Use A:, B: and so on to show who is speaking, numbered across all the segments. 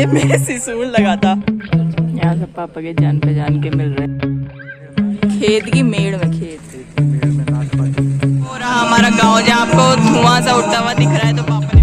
A: में सिसूर लगा था। यहाँ सब पापा के जान पहचान के मिल रहे हैं। खेत की मेड़ में हो रहा हमारा गांव, जहाँ आपको धुआं सा उठता हुआ दिख रहा है। तो पापा ने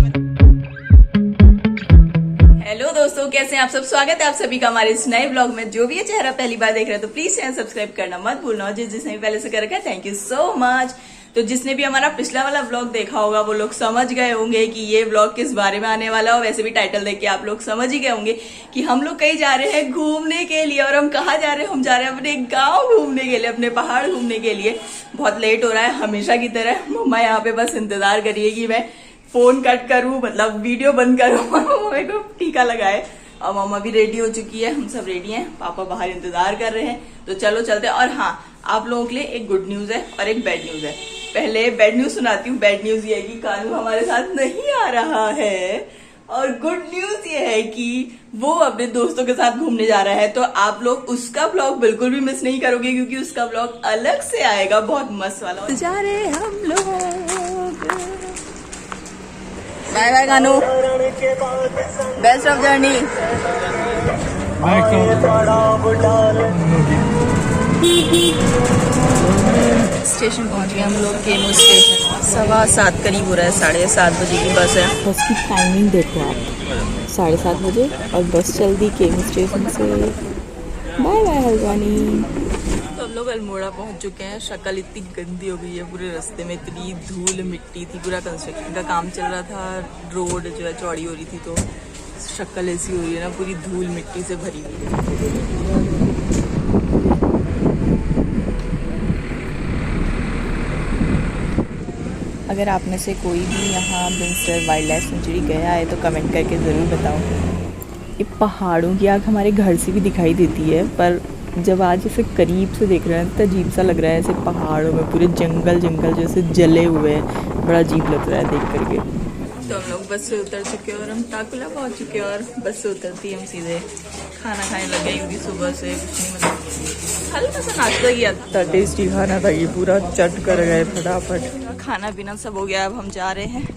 A: हेलो दोस्तों, कैसे हैं आप सब? स्वागत है आप सभी का हमारे इस नए ब्लॉग में। जो भी ये चेहरा पहली बार देख रहे हैं तो प्लीज चैनल सब्सक्राइब करना मत भूलना, और जिसने भी पहले से कर रखा है थैंक यू सो मच। तो जिसने भी हमारा पिछला वाला व्लॉग देखा होगा वो लोग समझ गए होंगे कि ये व्लॉग किस बारे में आने वाला है। और वैसे भी टाइटल देख के आप लोग समझ ही गए होंगे कि हम लोग कहीं जा रहे हैं घूमने के लिए। और हम कहाँ जा रहे हैं? हम जा रहे हैं अपने गांव घूमने के लिए, अपने पहाड़ घूमने के लिए। बहुत लेट हो रहा है हमेशा की तरह। मम्मा यहाँ पे बस इंतजार करिए कि मैं फोन कट करूं, मतलब वीडियो बंद करूं, मम्मा को टीका लगाए। और मम्मा भी रेडी हो चुकी है, हम सब रेडी हैं, पापा बाहर इंतजार कर रहे हैं। तो चलो चलते हैं। और हाँ, आप लोगों के लिए एक गुड न्यूज है और एक बैड न्यूज है। पहले बैड न्यूज सुनाती हूँ। बैड न्यूज ये है कि कानू हमारे साथ नहीं आ रहा है, और गुड न्यूज ये है कि वो अपने दोस्तों के साथ घूमने जा रहा है। तो आप लोग उसका ब्लॉग बिल्कुल भी मिस नहीं करोगे, क्योंकि उसका ब्लॉग अलग से आएगा, बहुत मस्त वाला। तो जा रहे हैं हम लोग। Bye bye Kanu, best of journey. Station पहुंच गए हम लोग, केमू स्टेशन। 7:15 करीब हो रहा है, 7:30 बजे की बस है। बस की टाइमिंग देखो आप, 7:30 बजे, और बस चल दी केमू स्टेशन से। Bye bye Haldwani. तो हम लोग अल्मोड़ा पहुंच चुके हैं। शक्ल इतनी गंदी हो गई है, पूरे रास्ते में इतनी धूल मिट्टी थी। पूरा कंस्ट्रक्शन का काम चल रहा था, रोड जो है चौड़ी हो रही थी, तो शक्ल ऐसी हो रही है ना, पूरी धूल मिट्टी से भरी हुई है। अगर आप में से कोई भी यहाँ बिंसर वाइल्ड लाइफ सेंचुरी गया है तो कमेंट करके ज़रूर बताओ। ये पहाड़ों की आग हमारे घर से भी दिखाई देती है, पर जब आज इसे करीब से देख रहे हैं तो अजीब सा लग रहा है। ऐसे पहाड़ों में पूरे जंगल जैसे जले हुए हैं, बड़ा अजीब लग रहा है देख करके। तो हम लोग बस से उतर चुके हैं और हम टाकुला पहुँच चुके हैं। और बस से उतरती हम सीधे खाना खाने लग गए, क्योंकि सुबह से कुछ नहीं, मतलब हल्का सा नाश्ता किया था। टेस्टी खाना था ये, पूरा चट कर गए फटाफट। खाना पीना सब हो गया। अब हम जा रहे हैं,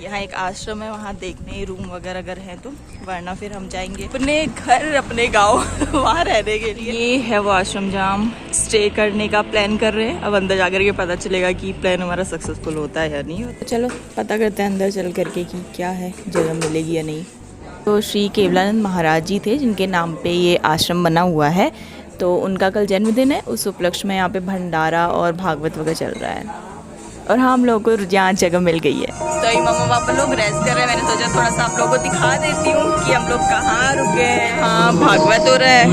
A: यहाँ एक आश्रम है, वहाँ देखने रूम वगैरह अगर है तो, वरना फिर हम जाएंगे अपने घर, अपने गांव वहाँ रहने के लिए। ये है वो आश्रम जहाँ हम स्टे करने का प्लान कर रहे हैं। अब अंदर जाकर के पता चलेगा कि प्लान हमारा सक्सेसफुल होता है या नहीं होता। चलो पता करते हैं अंदर चल करके कि क्या है, जगह मिलेगी या नहीं। तो श्री केवलानंद महाराज जी थे जिनके नाम पे ये आश्रम बना हुआ है। तो उनका कल जन्मदिन है, उस उपलक्ष्य में यहाँ पे भंडारा और भागवत वगैरह चल रहा है। और हम लोगों को यहाँ जगह मिल गई है। तो ये मम्मा पापा लोग रेस्ट कर रहे हैं। मैंने सोचा थोड़ा सा आप लोगों को दिखा देती हूँ कि हम लोग कहाँ रुके हैं। हाँ, भागवत हो रहा है।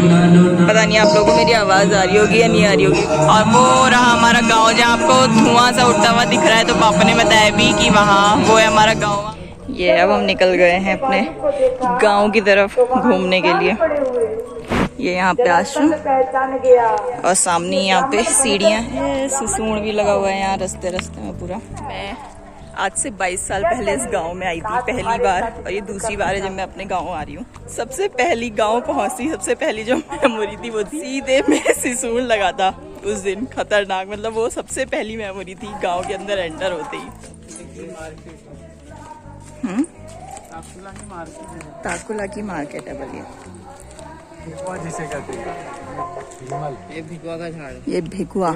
A: पता नहीं आप लोगों को मेरी आवाज़ आ रही होगी या नहीं आ रही होगी। और वो रहा हमारा गाँव, जहाँ आपको धुआं सा उठता हुआ दिख रहा है। तो पापा ने बताया भी कि वहाँ वो है हमारा गाँव। ये अब हम निकल गए हैं अपने गाँव की तरफ घूमने के लिए। ये यहाँ पे आश्रम, और सामने यहाँ पे सीढ़ियाँ हैं, सिसूर भी लगा हुआ है यहाँ रास्ते में पूरा। मैं आज से 22 साल पहले इस गांव में आई थी पहली बार, और ये दूसरी बार है जब मैं अपने गांव आ रही हूँ। सबसे पहली गांव पहुँची, सबसे पहली जो मेमोरी थी वो थी सीधे में सिसूर लगा था उस दिन, खतरनाक। मतलब वो सबसे पहली मेमोरी थी गाँव के अंदर एंटर होते ही। ताकुला की मार्केट है बोलिए।
B: ये भिगुआ का झाड़,
A: ये भिगुआ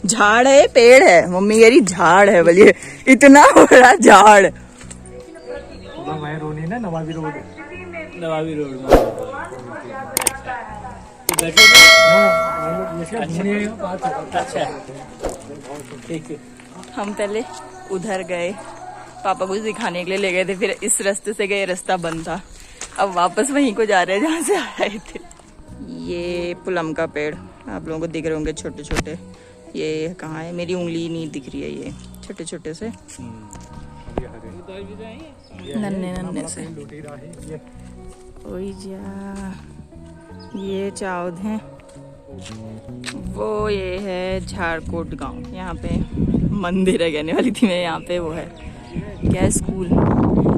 A: झाड़ है, पेड़ है? मम्मी कह रही झाड़ है बोलिए, इतना बड़ा झाड़।
B: ना नवाबी रोड
A: हम पहले उधर गए, पापा कुछ दिखाने के लिए ले गए थे, फिर इस रास्ते से गए, रास्ता बंद था। अब वापस वहीं को जा रहे हैं जहाँ से आए थे। ये पुलम का पेड़ आप लोगों को दिख रहे होंगे, छोटे छोटे। ये कहाँ है? मेरी उंगली नहीं दिख रही है। ये छोटे छोटे से नन्हे से। ओई जा, ये चाउद हैं वो। ये है झारकोट गांव। यहाँ पे मंदिर है, कहने वाली थी मैं। यहाँ पे वो है क्या, स्कूल,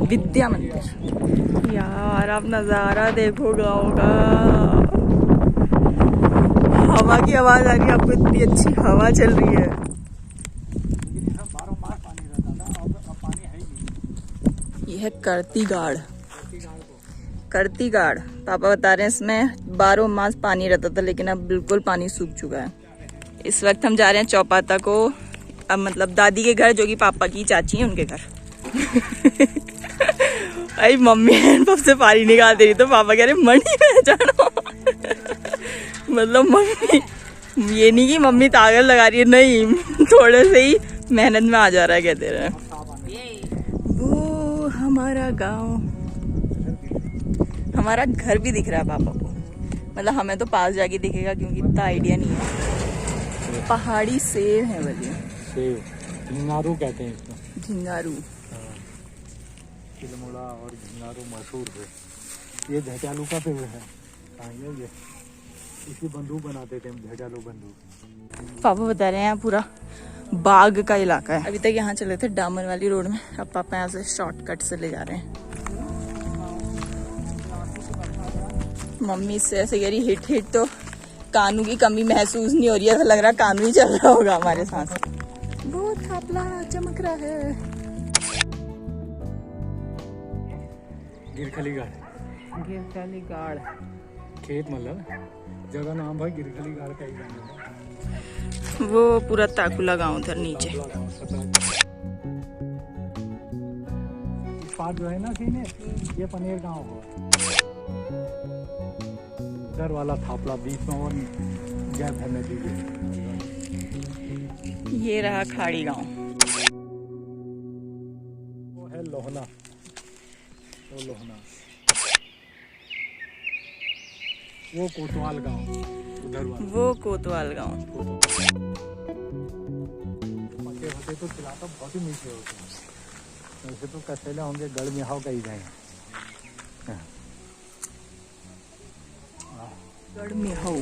A: विद्या मंदिर। यार आप नज़ारा देखो गांव का। हवा की आवाज आ रही है आपको, इतनी अच्छी हवा चल रही है। ये है करती गाड़। करती गाड़। पापा बता रहे हैं इसमें 12 मास पानी रहता था, लेकिन अब बिल्कुल पानी सूख चुका है। इस वक्त हम जा रहे हैं चौपाता को, अब मतलब दादी के घर, जो कि पापा की चाची है उनके घर। भाई मम्मी हैंडपंप से पानी निकाल दे रही तो पापा कह रहे मणि में जानो। मतलब मम्मी, ये नहीं कि मम्मी ताकत लगा रही है, नहीं, थोड़े से ही मेहनत में आ जा रहा है, कहते रहे। वो हमारा गांव, हमारा घर भी दिख रहा है पापा को। मतलब हमें तो पास जाके दिखेगा क्योंकि इतना आइडिया नहीं है। पहाड़ी सेब है बोलिए,
B: सेब झिंगारू कहते हैं इसको।
A: झिंगारू,
B: किलमुड़ा और झिंगारू मशहूर है। ये झटालू का पेड़ है। ये इसी बंदूक बनाते थे हम, झटालू बंदूक।
A: पापा बता रहे हैं यहाँ पूरा बाग का इलाका है। अभी तक यहाँ चले थे डामर वाली रोड में, अब पापा यहाँ से शॉर्टकट से ले जा रहे हैं। मम्मी से ऐसे कह रही हिट हिट, तो कानू की कमी महसूस नहीं हो रही है, ऐसा लग रहा है कानू ही चल रहा होगा हमारे साथ। बहुत थापला चमक रहा है।
B: गिरखली गाड़,
A: गिरखली गाड़
B: खेत मतलब जगह नाम भाई गिरखली गाड़ का ही गाँव है।
A: वो पूरा ताकुला गांव उधर नीचे।
B: पास जो है ना सीने, ये पनेर गांव हो। उधर वाला थापला बीच में और गैप है नदी के।
A: ये रहा खाड़ी गांव।
B: वो है लोहना, वो लोहना। वो कोतवाल गांव उधर वाला।
A: वो कोतवाल गांव।
B: पके होते तो खिलाता बहुत ही मीठे होते हैं। वैसे तो कसेला होंगे, गढ़ में हाव कहीं जाए।
A: गढ़ में हो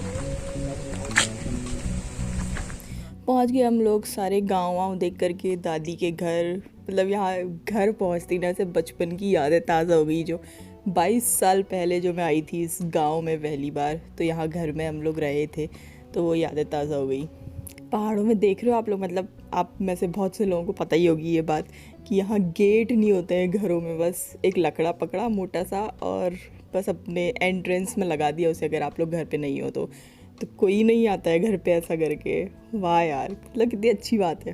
A: पहुंच गए हम लोग सारे। गाँव देख करके दादी के घर, मतलब यहाँ घर पहुँचती ना से बचपन की यादें ताज़ा हो गई। जो 22 साल पहले जो मैं आई थी इस गांव में पहली बार, तो यहाँ घर में हम लोग रहे थे, तो वो यादें ताज़ा हो गई। पहाड़ों में देख रहे हो आप लोग, मतलब आप में से बहुत से लोगों को पता ही होगी ये बात कि यहाँ गेट नहीं होते हैं घरों में, बस एक लकड़ा पकड़ा मोटा सा और बस अपने एंट्रेंस में लगा दिया उसे, अगर आप लोग घर पे नहीं हो तो कोई नहीं आता है घर पे ऐसा करके। वाह यार, मतलब कितनी अच्छी बात है।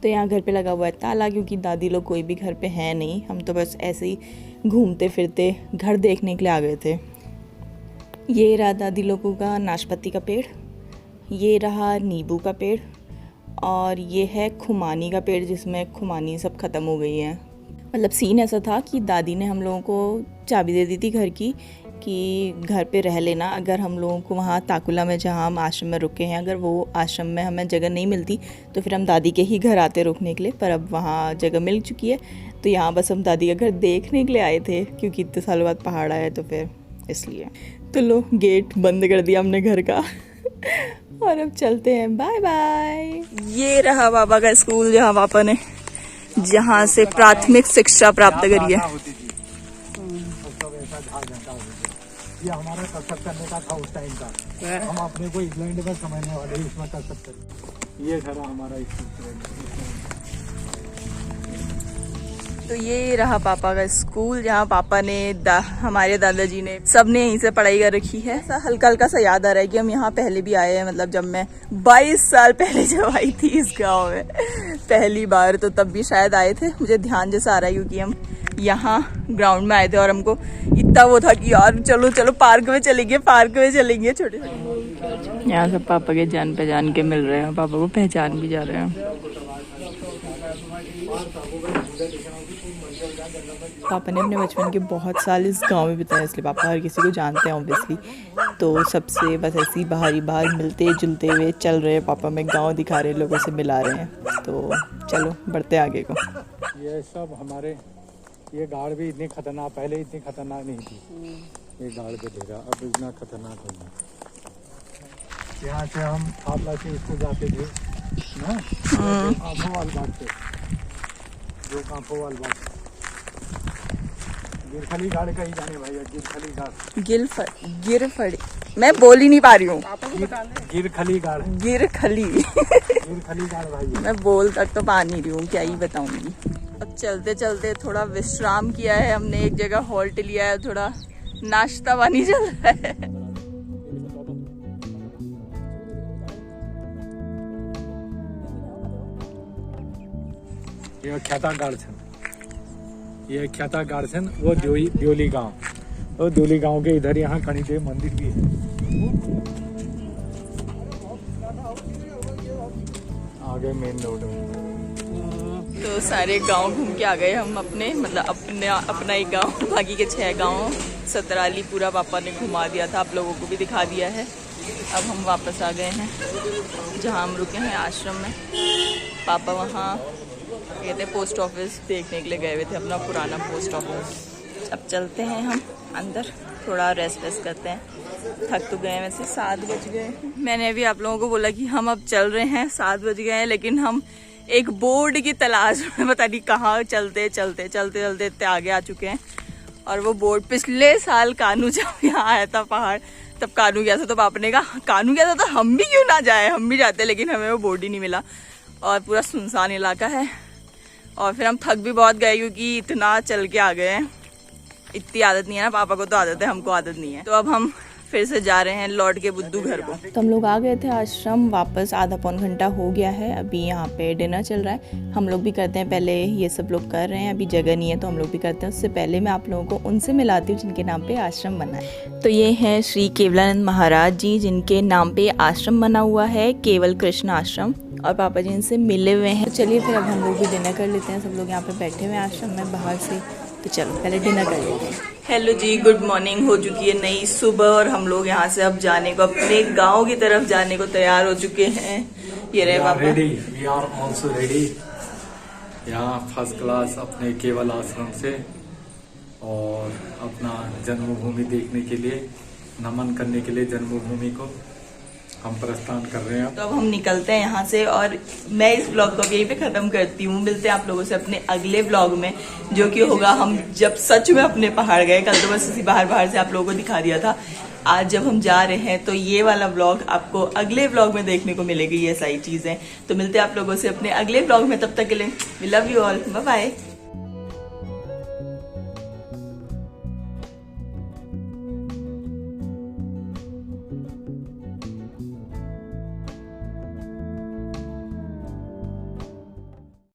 A: तो यहाँ घर पे लगा हुआ है ताला, क्योंकि दादी लोग कोई भी घर पे है नहीं, हम तो बस ऐसे ही घूमते फिरते घर देखने के लिए आ गए थे। ये रहा दादी लोगों का नाशपाती का पेड़, ये रहा नींबू का पेड़, और ये है खुमानी का पेड़ जिसमें खुमानी सब ख़त्म हो गई है। मतलब सीन ऐसा था कि दादी ने हम लोगों को चाबी दे दी थी घर की कि घर पे रह लेना, अगर हम लोगों को वहाँ ताकुला में जहाँ हम आश्रम में रुके हैं, अगर वो आश्रम में हमें जगह नहीं मिलती तो फिर हम दादी के ही घर आते रुकने के लिए। पर अब वहाँ जगह मिल चुकी है, तो यहाँ बस हम दादी का घर देखने के लिए आए थे, क्योंकि इतने सालों बाद पहाड़ आया तो फिर इसलिए। तो लो गेट बंद कर दिया हमने घर का और अब चलते हैं, बाय बाय। ये रहा बाबा का स्कूल, जहाँ पापा ने जहाँ से प्राथमिक शिक्षा प्राप्त करी है।
B: ये हमारा कसरत करने का था उस टाइम का, हम अपने को इंग्लैंड में समझने वाले इसमें कसरत करते। ये था हमारा स्कूल।
A: तो ये रहा पापा का स्कूल, जहाँ पापा ने हमारे दादाजी ने सबने यहीं से पढ़ाई कर रखी है। ऐसा हल्का हल्का सा याद आ रहा है कि हम यहाँ पहले भी आए हैं, मतलब जब मैं 22 साल पहले जब आई थी इस गांव में पहली बार, तो तब भी शायद आए थे। मुझे ध्यान जैसा आ रहा है क्योंकि हम यहाँ ग्राउंड में आए थे और हमको इतना वो था कि यार चलो चलो पार्क में चलेंगे, पार्क में चलेंगे। छोटे यहाँ सब पापा के जान पहचान के मिल रहे हैं, पापा को पहचान भी जा रहे हैं। पापा ने अपने बचपन के बहुत साल इस गांव में बिताए, इसलिए पापा हर किसी को जानते हैं ऑब्वियसली। तो सबसे बस ऐसे ही बाहर मिलते जुलते हुए चल रहे हैं। पापा में गांव दिखा रहे, लोगों से मिला रहे हैं। तो चलो बढ़ते आगे को।
B: ये सब हमारे, ये गाड़ भी इतनी खतरनाक, पहले इतनी खतरनाक नहीं थी। ये गाड़ पे देखा, अब इतना खतरनाक हो गया। यहाँ से हम थापला से स्कूल जाते थे ना, कांफोवाल बाग से, जो कांफोवाल बाग, गिरखली गाड़ का ही जाने भैया, गिरखली गाड़, गिरफड़ी, मैं बोल ही नहीं पा रही हूँ। गिरखली गाड़, गिरखली गाड़ भाई, मैं बोल तक तो पा नहीं रही हूँ, क्या ही बताऊंगी।
A: चलते चलते थोड़ा विश्राम किया है हमने, एक जगह हॉल्ट लिया है, थोड़ा नाश्ता पानी चल रहा है।
B: ये ख्याता गार्डन, ये ख्याता गार्डन, वो द्योली गांव, वो द्योली गांव के इधर यहाँ कणिदेव मंदिर भी है। आगे मेन रोड में।
A: तो सारे गांव घूम के आ गए हम अपने, मतलब अपना एक गांव, बाकी के 6 गांव सतराली पूरा पापा ने घुमा दिया था, आप लोगों को भी दिखा दिया है। अब हम वापस आ गए हैं जहां हम रुके हैं, आश्रम में। पापा वहाँ कहते पोस्ट ऑफिस देखने के लिए गए हुए थे, अपना पुराना पोस्ट ऑफिस। अब चलते हैं हम अंदर, थोड़ा रेस्ट करते हैं, थक तो गए हैं वैसे। 7 बज गए। मैंने अभी आप लोगों को बोला कि हम अब चल रहे हैं, 7 बज गए हैं, लेकिन हम एक बोर्ड की तलाश में पता नहीं कहाँ चलते इतने आगे आ चुके हैं। और वो बोर्ड पिछले साल कानू जब यहाँ आया था पहाड़, तब कानू गया था, तो पापा ने कहा कानू गया था तो हम भी क्यों ना जाए, हम भी जाते, लेकिन हमें वो बोर्ड ही नहीं मिला और पूरा सुनसान इलाका है। और फिर हम थक भी बहुत गए क्योंकि इतना चल के आ गए हैं। इतनी आदत नहीं है ना, पापा को तो आदत है, हमको आदत नहीं है। तो अब हम फिर से जा रहे हैं लौट के बुद्धू घर को। तो हम लोग आ गए थे आश्रम वापस, आधा पौन घंटा हो गया है। अभी यहाँ पे डिनर चल रहा है, हम लोग भी करते हैं, पहले ये सब लोग कर रहे हैं, अभी जगह नहीं है तो हम लोग भी करते हैं। उससे पहले मैं आप लोगों को उनसे मिलाती हूँ जिनके नाम पे आश्रम बना है। तो ये हैं श्री केवलानंद महाराज जी, जिनके नाम पे आश्रम बना हुआ है, केवल कृष्ण आश्रम, और पापा जी इनसे मिले हुए हैं। चलिए फिर अब हम लोग भी डिनर कर लेते हैं, सब लोग यहाँ पे बैठे हुए हैं आश्रम में बाहर से, तो चलो पहले डिनर कर लेते हैं। हेलो जी, गुड मॉर्निंग। हो चुकी है नई सुबह और हम लोग यहाँ से अब जाने को, अपने गांव की तरफ जाने को तैयार हो चुके हैं। ये रहे पापा।
B: We are also ready. यहाँ फर्स्ट क्लास अपने केवल आश्रम से और अपना जन्मभूमि देखने के लिए, नमन करने के लिए जन्मभूमि को हम प्रस्थान कर रहे हैं। तो अब हम निकलते हैं यहाँ से और मैं इस ब्लॉग को यहीं पे खत्म करती हूँ। मिलते हैं आप लोगों से अपने अगले ब्लॉग में, जो कि होगा हम जब सच में अपने पहाड़ गए। कल तो बस इसी बाहर से आप लोगों को दिखा दिया था, आज जब हम जा रहे हैं तो ये वाला ब्लॉग आपको अगले ब्लॉग में देखने को मिलेगी, ये सारी चीजें। तो मिलते हैं आप लोगों से अपने अगले ब्लॉग में, तब तक के लिए we love you all, bye bye.